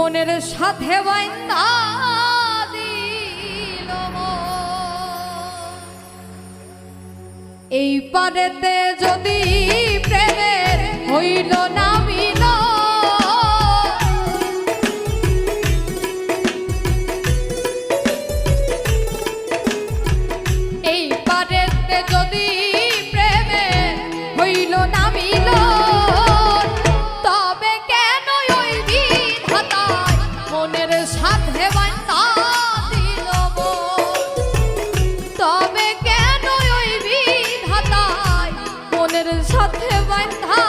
মনের সাথে বাইন্ধা দিল এই পারেতে যদি প্রেমের হইল না মিল এই পারেতে যদি প্রেমের হইল না মিল তবে কেন ওই বিধাতায় মনের সাথে বান্ধা দিল তবে কেন ওই বিধাতায় মনের সাথে বান্ধা